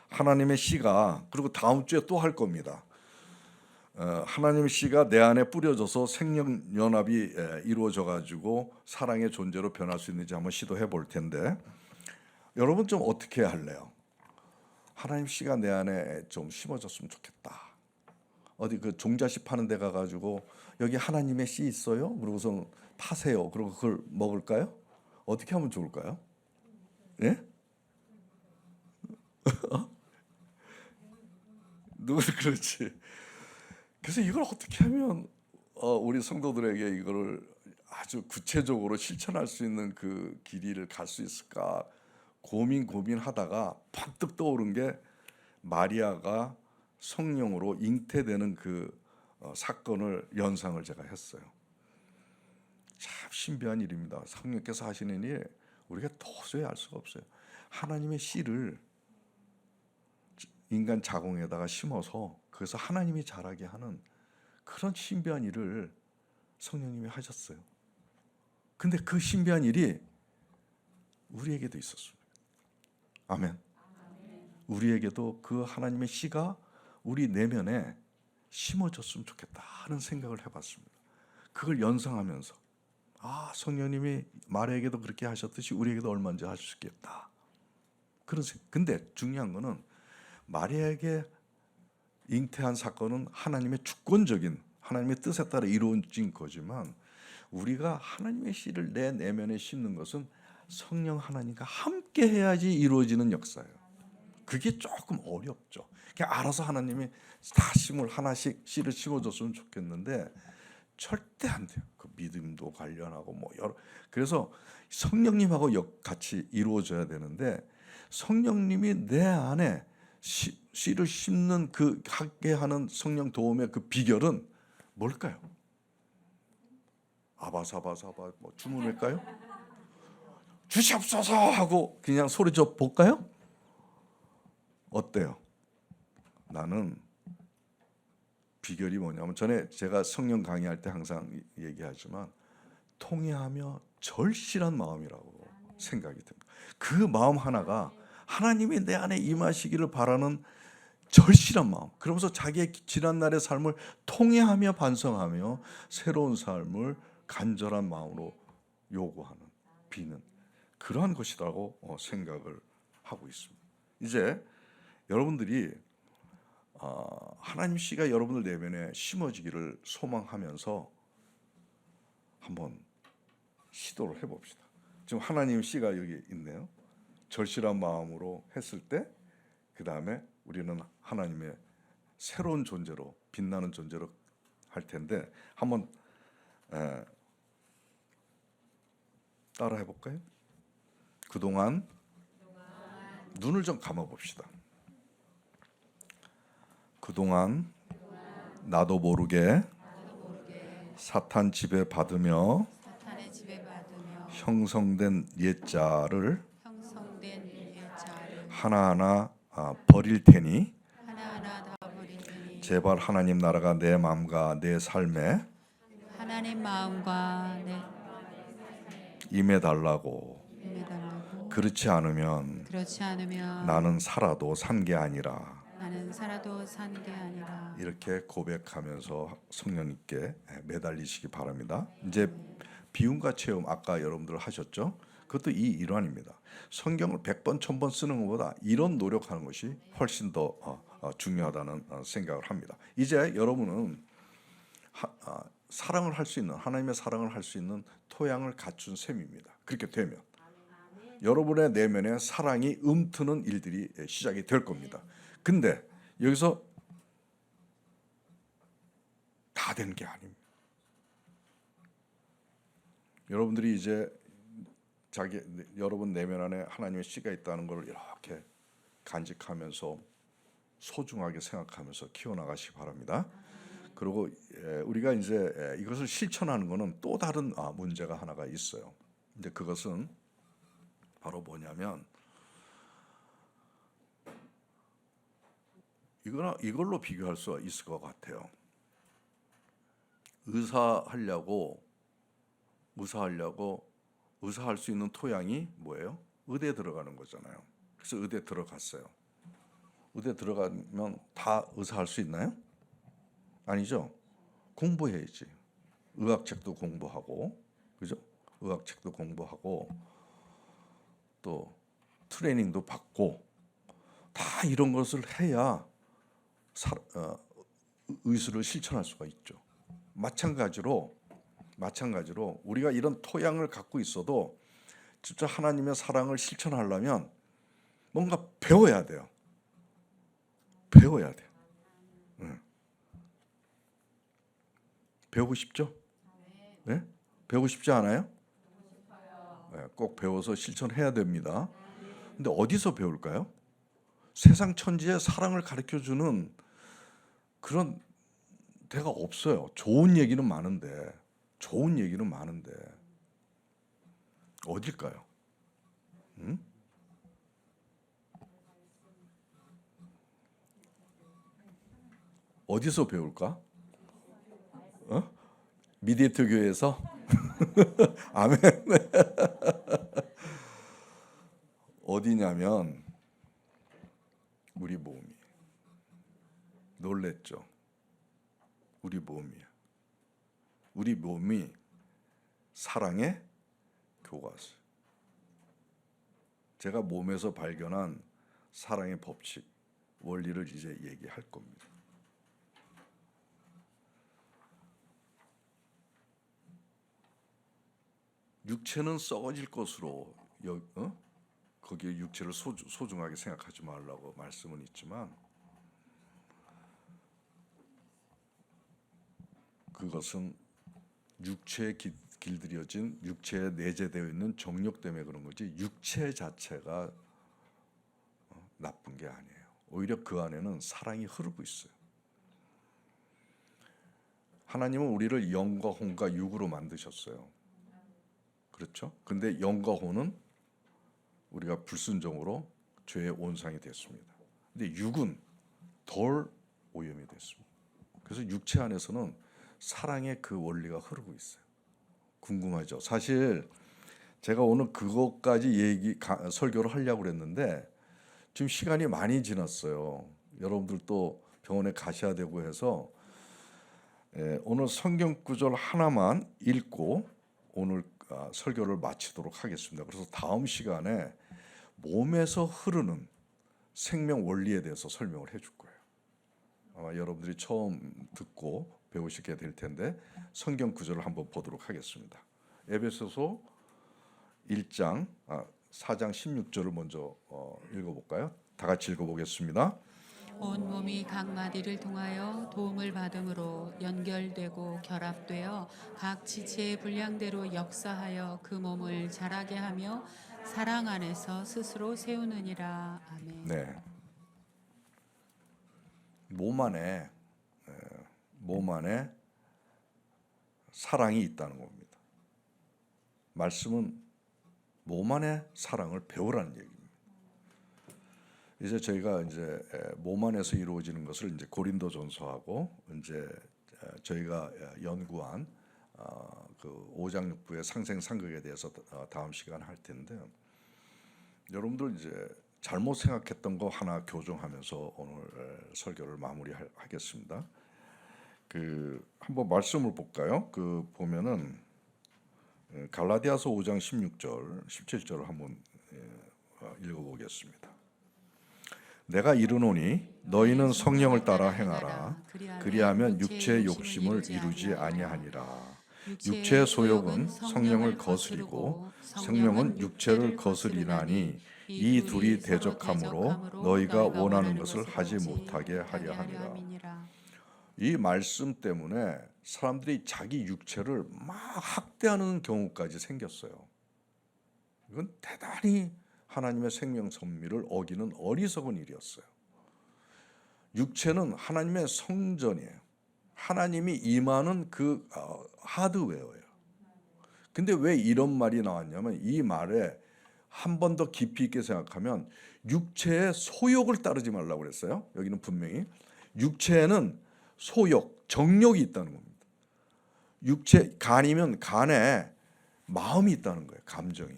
하나님의 씨가 그리고 다음 주에 또 할 겁니다. 하나님의 씨가 내 안에 뿌려져서 생명 연합이 이루어져 가지고 사랑의 존재로 변할 수 있는지 한번 시도해 볼 텐데 여러분 좀 어떻게 할래요? 하나님 씨가 내 안에 좀 심어졌으면 좋겠다. 어디 그 종자씨 파는 데 가가지고 여기 하나님의 씨 있어요? 그러고서 파세요. 그리고 그걸 먹을까요? 어떻게 하면 좋을까요? 예? 누구 그렇지? 그래서 이걸 어떻게 하면 우리 성도들에게 이거를 아주 구체적으로 실천할 수 있는 그 길이를 갈 수 있을까 고민하다가 팍 떠오른 게 마리아가 성령으로 잉태되는 그 사건을 연상을 제가 했어요. 참 신비한 일입니다. 성령께서 하시는 일 우리가 도저히 알 수가 없어요. 하나님의 씨를 인간 자궁에다가 심어서 그래서 하나님이 자라게 하는 그런 신비한 일을 성령님이 하셨어요. 근데 그 신비한 일이 우리에게도 있었습니다. 아멘. 우리에게도 그 하나님의 씨가 우리 내면에 심어졌으면 좋겠다 하는 생각을 해봤습니다. 그걸 연상하면서 성령님이 마리아에게도 그렇게 하셨듯이 우리에게도 얼마든지 할 수 있겠다. 근데 중요한 거는 마리아에게 잉태한 사건은 하나님의 주권적인 하나님의 뜻에 따라 이루어진 거지만 우리가 하나님의 씨를 내 내면에 심는 것은 성령 하나님과 함께 해야지 이루어지는 역사예요. 그게 조금 어렵죠. 그냥 알아서 하나님이 다 하나씩 씨를 심어줬으면 좋겠는데 절대 안 돼요. 그 믿음도 관련하고 그래서 성령님하고 같이 이루어져야 되는데 성령님이 내 안에 씨를 심는 그 하게 하는 성령 도움의 그 비결은 뭘까요? 아바사바사바 주문할까요? 주시옵소서 하고 그냥 소리쳐 볼까요? 어때요? 나는 비결이 뭐냐면 전에 제가 성령 강의할 때 항상 얘기하지만 통회하며 절실한 마음이라고 생각이 듭니다. 그 마음 하나가 하나님이 내 안에 임하시기를 바라는 절실한 마음. 그러면서 자기의 지난날의 삶을 통회하며 반성하며 새로운 삶을 간절한 마음으로 요구하는 비는 그러한 것이라고 생각을 하고 있습니다. 이제 여러분들이 하나님 씨가 여러분들 내면에 심어지기를 소망하면서 한번 시도를 해봅시다. 지금 하나님 씨가 여기 있네요. 절실한 마음으로 했을 때 그 다음에 우리는 하나님의 새로운 존재로 빛나는 존재로 할 텐데 한번 따라 해볼까요? 그동안 눈을 좀 감아봅시다. 그동안 나도 모르게 사탄 지배받으며 사탄의 지배받으며 형성된 옛자를 형성된 옛자를 하나하나 버릴 테니 하나하나 다 버릴 테니 제발 하나님 나라가 내 마음과 내 삶에 하나님 마음과 내 임해달라고. 임해달라고. 그렇지 않으면 그렇지 않으면 나는 살아도 산 게 아니라. 나는 살아도 산 게 아니라. 이렇게 고백하면서 성령님께 매달리시기 바랍니다. 이제 비움과 체험 아까 여러분들 하셨죠? 그것도 이 일환입니다. 성경을 100번 1000번 쓰는 것보다 이런 노력하는 것이 훨씬 더 중요하다는 생각을 합니다. 이제 여러분은 사랑을 할 수 있는, 하나님의 사랑을 할 수 있는 토양을 갖춘 셈입니다. 그렇게 되면 여러분의 내면에 사랑이 움트는 일들이 시작이 될 겁니다. 근데 여기서 다 된 게 아닙니다. 여러분들이 이제 여러분 내면 안에 하나님의 씨가 있다는 걸 이렇게 간직하면서 소중하게 생각하면서 키워나가시기 바랍니다. 그리고 우리가 이제 이것을 실천하는 것은 또 다른 문제가 하나가 있어요. 근데 그것은 바로 뭐냐면 이걸로 비교할 수 있을 것 같아요. 의사할 수 있는 토양이 뭐예요? 의대에 들어가는 거잖아요. 그래서 의대 들어갔어요. 의대 들어가면 다 의사할 수 있나요? 아니죠. 공부해야지. 의학책도 공부하고, 그죠? 의학책도 공부하고 또 트레이닝도 받고 다 이런 것을 해야 의술을 실천할 수가 있죠. 마찬가지로 우리가 이런 토양을 갖고 있어도 진짜 하나님의 사랑을 실천하려면 뭔가 배워야 돼요. 배우고 싶죠? 네? 배우고 싶지 않아요? 네, 꼭 배워서 실천해야 됩니다. 근데 어디서 배울까요? 세상 천지에 사랑을 가르쳐주는 그런 데가 없어요. 좋은 얘기는 많은데 어딜까요? 응? 어디서 배울까? 미디에이터 교회에서? 아멘. 어디냐면 우리 몸이. 놀랬죠? 우리 몸이야. 우리 몸이 사랑의 교과서. 제가 몸에서 발견한 사랑의 법칙, 원리를 이제 얘기할 겁니다. 육체는 썩어질 것으로 거기에 육체를 소중하게 생각하지 말라고 말씀은 있지만 그것은 육체에 길들여진 육체에 내재되어 있는 정욕 때문에 그런 거지 육체 자체가 나쁜 게 아니에요. 오히려 그 안에는 사랑이 흐르고 있어요. 하나님은 우리를 영과 혼과 육으로 만드셨어요. 그렇죠? 근데 영과 혼은 우리가 불순종으로 죄의 온상이 됐습니다. 근데 육은 덜 오염이 됐습니다. 그래서 육체 안에서는 사랑의 그 원리가 흐르고 있어요. 궁금하죠? 사실 제가 오늘 그것까지 설교를 하려고 그랬는데 지금 시간이 많이 지났어요. 여러분들 또 병원에 가셔야 되고 해서 오늘 성경 구절 하나만 읽고 오늘 설교를 마치도록 하겠습니다. 그래서 다음 시간에 몸에서 흐르는 생명 원리에 대해서 설명을 해줄 거예요. 아마 여러분들이 처음 듣고 배우시게 될 텐데 성경 구절을 한번 보도록 하겠습니다. 에베소서 1장 4장 16절을 먼저 읽어볼까요? 다 같이 읽어보겠습니다. 온 몸이 각 마디를 통하여 도움을 받음으로 연결되고 결합되어 각 지체의 분량대로 역사하여 그 몸을 자라게 하며 사랑 안에서 스스로 세우느니라. 아멘. 네, 몸 안에 사랑이 있다는 겁니다. 말씀은 몸 안에 사랑을 배우라는 얘기입니다. 이제 저희가 이제 몸 안에서 이루어지는 것을 이제 고린도전서하고 이제 저희가 연구한 그 5장 6부의 상생상극에 대해서 다음 시간 할 텐데, 여러분들 이제 잘못 생각했던 거 하나 교정하면서 오늘 설교를 마무리하겠습니다. 그 한번 말씀을 볼까요? 그 보면은 갈라디아서 5장 16절, 17절을 한번 읽어보겠습니다. 내가 이르노니 너희는 성령을 따라 행하라. 그리하면 육체의 욕심을 이루지 아니하니라. 육체의 소욕은 성령을 거스리고 성령은 육체를 거스리나니 이 둘이 대적함으로 너희가 원하는 것을 하지 못하게 하려 함이라. 이 말씀 때문에 사람들이 자기 육체를 막 학대하는 경우까지 생겼어요. 이건 대단히 하나님의 생명 섭리를 어기는 어리석은 일이었어요. 육체는 하나님의 성전이에요. 하나님이 임하는 그 하드웨어예요. 근데 왜 이런 말이 나왔냐면, 이 말에 한 번 더 깊이 있게 생각하면 육체의 소욕을 따르지 말라고 그랬어요. 여기는 분명히 육체에는 소욕, 정욕이 있다는 겁니다. 육체, 간이면 간에 마음이 있다는 거예요. 감정이.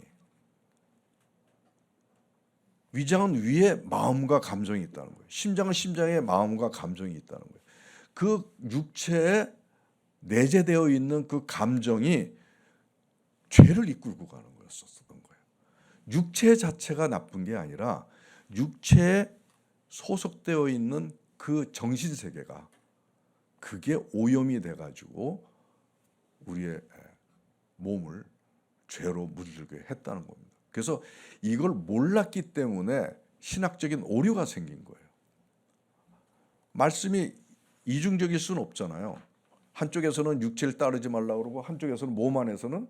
위장은 위에 마음과 감정이 있다는 거예요. 심장은 심장에 마음과 감정이 있다는 거예요. 그 육체에 내재되어 있는 그 감정이 죄를 이끌고 가는 거였었던 거예요. 육체 자체가 나쁜 게 아니라 육체에 소속되어 있는 그 정신 세계가, 그게 오염이 돼가지고 우리의 몸을 죄로 물들게 했다는 겁니다. 그래서 이걸 몰랐기 때문에 신학적인 오류가 생긴 거예요. 말씀이 이중적일 수는 없잖아요. 한쪽에서는 육체를 따르지 말라고 그러고 한쪽에서는 몸 안에서는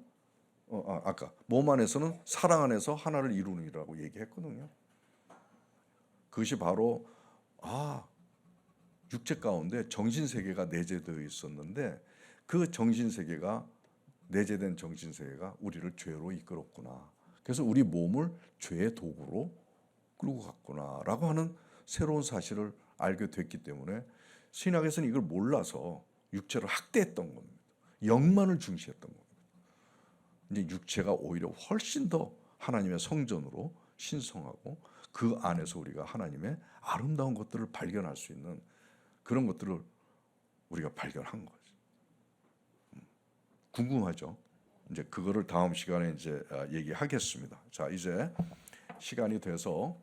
아까 몸 안에서는 사랑 안에서 하나를 이루느니라고 얘기했거든요. 그것이 바로 육체 가운데 정신 세계가 내재되어 있었는데, 그 정신 세계가, 내재된 정신 세계가 우리를 죄로 이끌었구나. 그래서 우리 몸을 죄의 도구로 끌고 갔구나라고 하는 새로운 사실을 알게 됐기 때문에 신학에서는 이걸 몰라서 육체를 학대했던 겁니다. 영만을 중시했던 겁니다. 이제 육체가 오히려 훨씬 더 하나님의 성전으로 신성하고 그 안에서 우리가 하나님의 아름다운 것들을 발견할 수 있는 그런 것들을 우리가 발견한 거죠. 궁금하죠? 이제 그거를 다음 시간에 이제 얘기하겠습니다. 자, 이제 시간이 돼서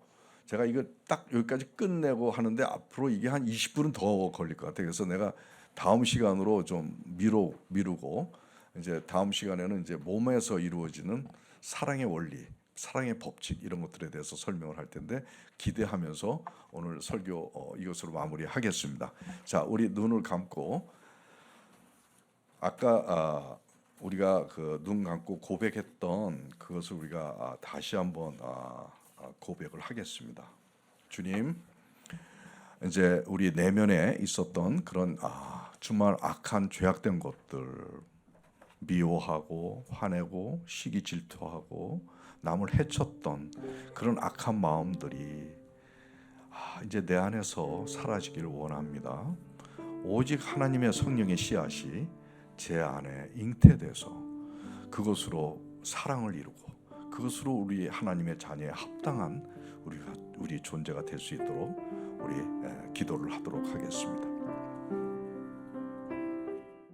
제가 이거 딱 여기까지 끝내고 하는데 앞으로 이게 한 20분은 더 걸릴 것 같아요. 그래서 내가 다음 시간으로 좀 미루고 이제 다음 시간에는 이제 몸에서 이루어지는 사랑의 원리, 사랑의 법칙, 이런 것들에 대해서 설명을 할 텐데 기대하면서 오늘 설교 이것으로 마무리하겠습니다. 자, 우리 눈을 감고 아까 우리가 그 눈 감고 고백했던 그것을 우리가 다시 한번 고백을 하겠습니다. 주님, 이제 우리 내면에 있었던 그런 정말 악한 죄악된 것들, 미워하고 화내고 시기 질투하고 남을 해쳤던 그런 악한 마음들이 이제 내 안에서 사라지기를 원합니다. 오직 하나님의 성령의 씨앗이 제 안에 잉태돼서 그것으로 사랑을 이루고 그것으로 우리 하나님의 자녀에 합당한 우리 존재가 될 수 있도록 우리 기도를 하도록 하겠습니다.